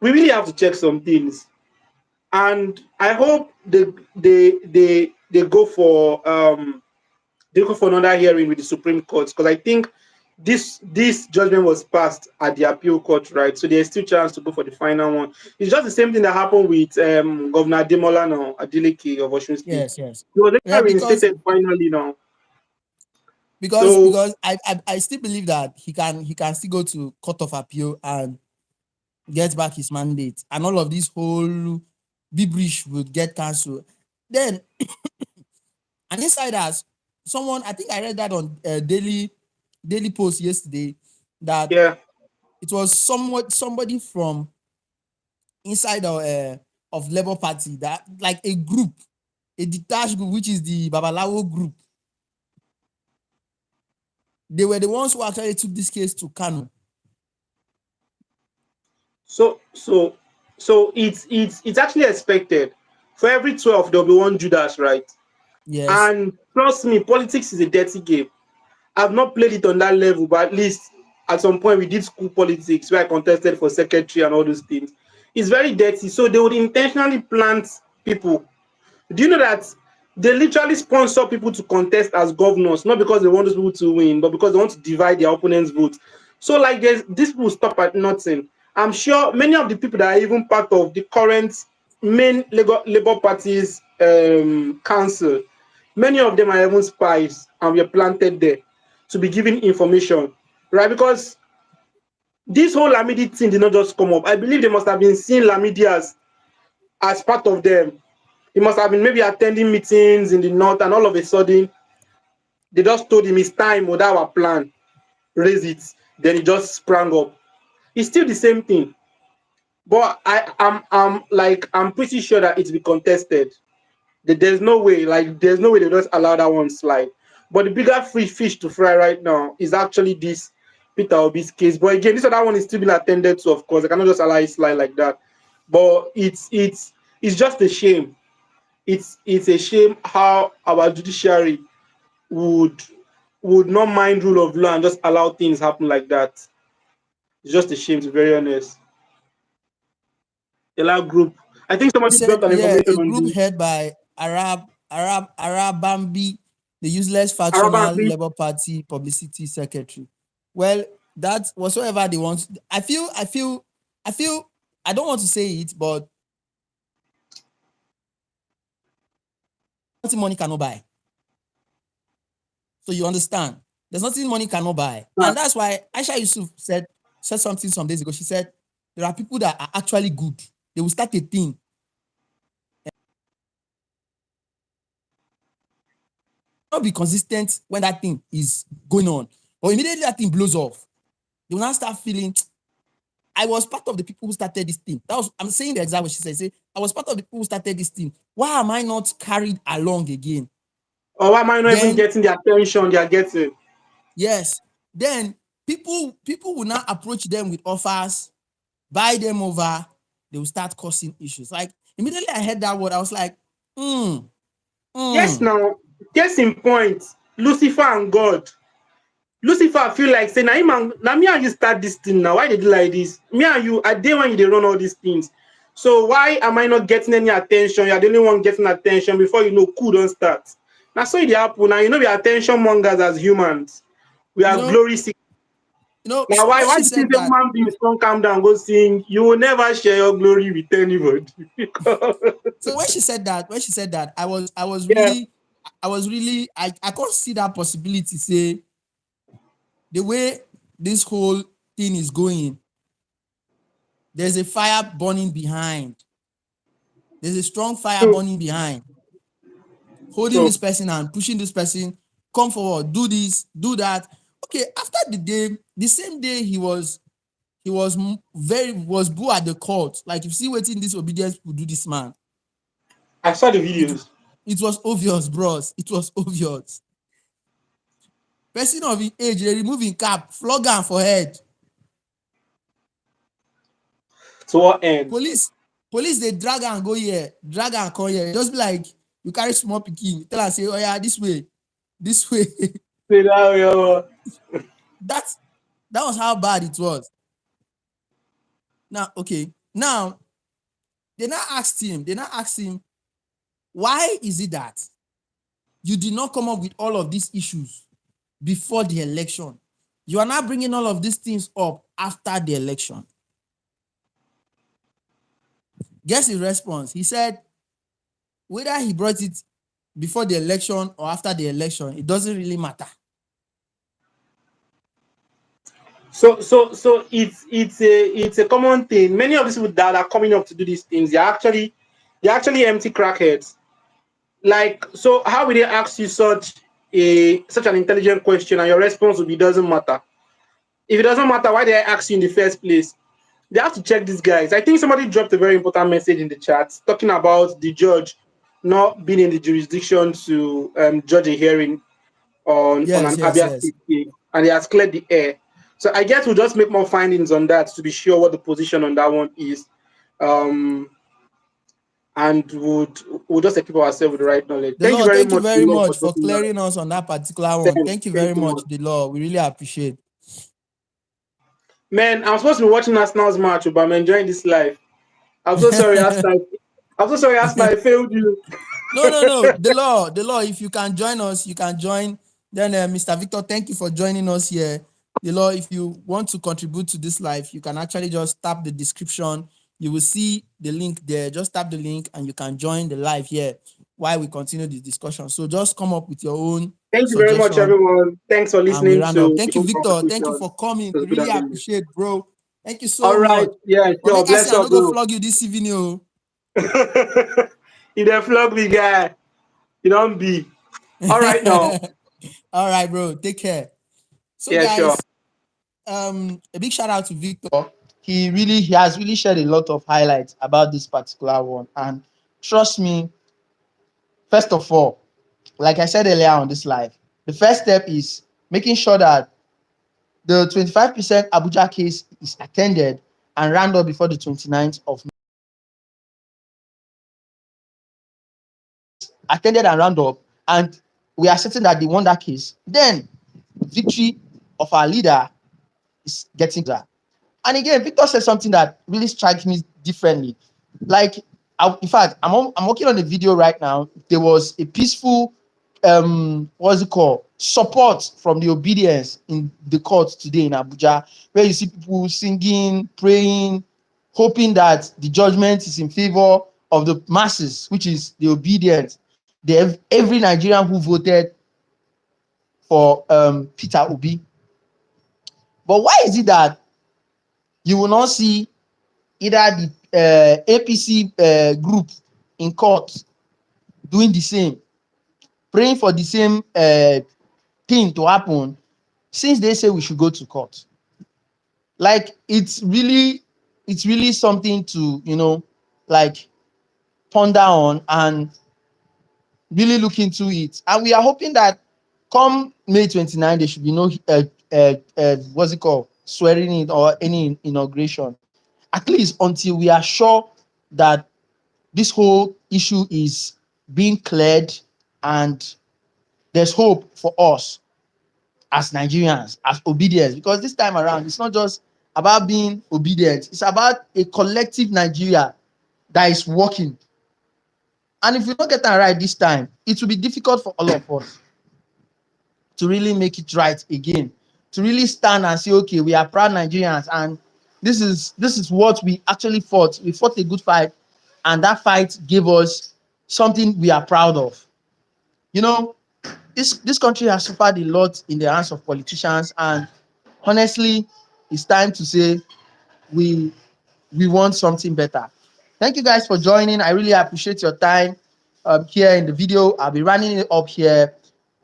We really have to check some things, and I hope they go for another hearing with the Supreme Court, because I think this judgment was passed at the appeal court, right? So there's still chance to go for the final one. It's just the same thing that happened with Governor Ademola now, Adeleke of Osun State. Yes. He was Yeah, later reinstated finally now. So because I still believe that he can still go to Court of Appeal and get back his mandate, and all of this whole gibberish would get cancelled. Then an insiders, someone, I think I read that on Daily Post yesterday, that yeah, it was somebody from inside of Labour Party, that like a group, a detached group, which is the Babalawo group. They were the ones who actually took this case to Kano. so it's actually expected. For every 12, there'll be one Judas, right? Yes. And trust me, politics is a dirty game. I've not played it on that level, but at least at some point we did school politics where I contested for secretary and all those things. It's very dirty. So they would intentionally plant people. Do you know that they literally sponsor people to contest as governors, not because they want those people to win, but because they want to divide their opponent's votes. So like these people stop at nothing. I'm sure many of the people that are even part of the current main Labour Party's council, many of them are even spies and were planted there to be giving information, right? Because this whole Lamidi thing did not just come up. I believe they must have been seeing Lamidi as part of them. He must have been maybe attending meetings in the north, and all of a sudden they just told him it's time with our plan, raise it. Then he just sprang up. It's still the same thing, but I'm pretty sure that it's be contested. There's no way, they just allow that one slide. But the bigger fish to fry right now is actually this Peter Obi's case. But again, this other one is still being attended to, of course. I cannot just allow it slide like that. But it's just a shame. It's a shame how our judiciary would not mind rule of law and just allow things happen like that. It's just a shame, to be very honest. A lot group. I think He somebody said, dropped an yeah, information a on group the head by Arabambi, the useless factional Arabic. Labour Party publicity secretary. Well, that whatsoever they want. I feel, I don't want to say it, but nothing money cannot buy. So you understand. There's nothing money cannot buy. And that's why Aisha Yusuf said something some days ago. She said, there are people that are actually good. They will start a thing. Not be consistent when that thing is going on. But immediately that thing blows off, they will now start feeling, I was part of the people who started this thing. I'm saying the exact what she said. Say, I was part of the people who started this thing. Why am I not carried along again? Or why am I not even getting the attention they are getting? Yes. Then people will now approach them with offers, buy them over, they will start causing issues. Like immediately I heard that word, I was like, Yes, now, case in point, Lucifer and God. Lucifer feel like say, now me and you start this thing now. Why they do like this? Me and you, I day when you they run all these things. So why am I not getting any attention? You're the only one getting attention before you know cool don't start. Now so it happen. Now you know we are attention mongers as humans. We are glory seekers. Now so why when she do you said think the that, human beings don't calm down, go sing? You will never share your glory with anybody. so when she said that, I was Yeah. really, I can't see that possibility. Say the way this whole thing is going, there's a fire burning behind. There's a strong fire So, burning behind, holding this person and pushing this person, come forward, do this, do that. Okay, after the day, the same day he was boo at the court. Like, you see what in this obedience will do this man. I saw the It, videos. it was obvious, bros. It was obvious. Person of his age, they remove his cap, flog him for head. To what end? Police, they drag and go here, drag and come here. Just be like, you carry small pikin, tell her, say, oh yeah, this way. Say that way. That was how bad it was. Now, okay. Now, they now asked him, why is it that you did not come up with all of these issues before the election? You are now bringing all of these things up after the election. Guess his response. He said, whether he brought it before the election or after the election, it doesn't really matter. So it's a common thing. Many of these people that are coming up to do these things, they're actually empty crackheads. Like, so how will they ask you such an intelligent question and your response will be doesn't matter? If it doesn't matter, why did I ask you in the first place? They have to check these guys. I think somebody dropped a very important message in the chat talking about the judge not being in the jurisdiction to judge a hearing on an Abia State case, and he has cleared the air. So I guess we'll just make more findings on that to be sure what the position on that one is. And we'll just equip ourselves with the right knowledge. Thank you very much for clearing clearing us on that particular one. Thank you very much, the law. We really appreciate. Man, I'm supposed to be watching Arsenal's match, but I'm enjoying this life. I'm so sorry, Arsenal. I failed you. No. The law. If you can join us, you can join. Then, Mr. Victor, thank you for joining us here. The law, if you want to contribute to this life, you can actually just tap the description. You will see the link there. Just tap the link and you can join the live here while we continue the discussion. So just come up with your own. Thank you very much, everyone. Thanks for listening to. Thank you, Victor. Thank you for coming. We really appreciate, bro. Thank you so much. All right. Yeah, sure. Bless you. I'm going to flog you this evening. You don't flog me, guy. You don't be. All right, now. All right, bro. Take care. So, yeah, guys, sure. A big shout out to Victor. He has really shared a lot of highlights about this particular one. And trust me, first of all, like I said earlier on this live, the first step is making sure that the 25% Abuja case is attended and round up before the 29th of May. Attended and round up, and we are certain that they won that case. Then victory of our leader is getting there. And again, Victor said something that really strikes me differently. Like, in fact, I'm working on a video right now. There was a peaceful, support from the obedience in the court today in Abuja, where you see people singing, praying, hoping that the judgment is in favor of the masses, which is the obedience. Every Nigerian who voted for Peter Obi. But why is it that you will not see either the APC group in court doing the same, praying for the same thing to happen, since they say we should go to court? Like, it's really something to ponder on and really look into it. And we are hoping that come May 29, there should be no swearing in or any inauguration, at least until we are sure that this whole issue is being cleared and there's hope for us as Nigerians, as obedience. Because this time around, it's not just about being obedient, it's about a collective Nigeria that is working. And if we don't get that right this time, it will be difficult for all of us to really make it right again, to really stand and say, okay, we are proud Nigerians, and this is what we actually fought. We fought a good fight, and that fight gave us something we are proud of. This country has suffered a lot in the hands of politicians, and honestly, it's time to say we want something better. Thank you guys for joining. I really appreciate your time here in the video. I'll be running it up here.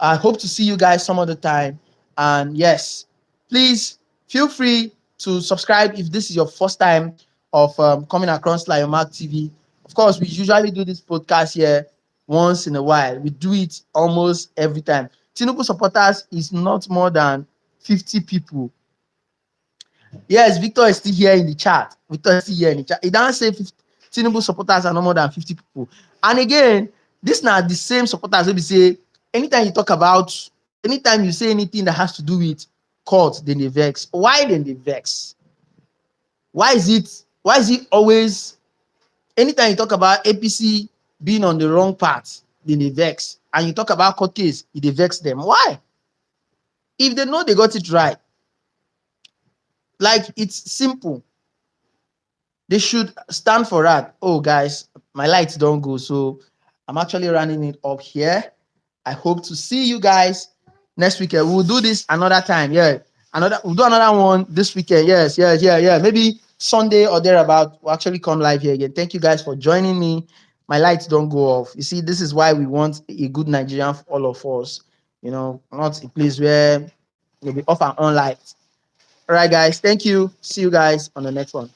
I hope to see you guys some other time. And yes, please feel free to subscribe if this is your first time of coming across Lyon Mack TV. Of course, we usually do this podcast here once in a while. We do it almost every time. Tinubu supporters is not more than 50 people. Yes, Victor is still here in the chat. Victor is still here in the chat. It doesn't say 50, Tinubu supporters are no more than 50 people. And again, this now the same supporters will be say anytime you talk about, anytime you say anything that has to do with court, then they vex. Why then they vex? Why is it always anytime you talk about APC being on the wrong path, then they vex? And you talk about court case, they vex them. Why? If they know they got it right, like it's simple. They should stand for that. Oh, guys, my lights don't go, so I'm actually running it up here. I hope to see you guys next weekend. We'll do this another time. Yeah, we'll do another one this weekend. Yes. Maybe Sunday or thereabout. We'll actually come live here again. Thank you guys for joining me. My lights don't go off. You see, this is why we want a good Nigerian for all of us. You know, not a place where you'll be off and on lights. All right, guys. Thank you. See you guys on the next one.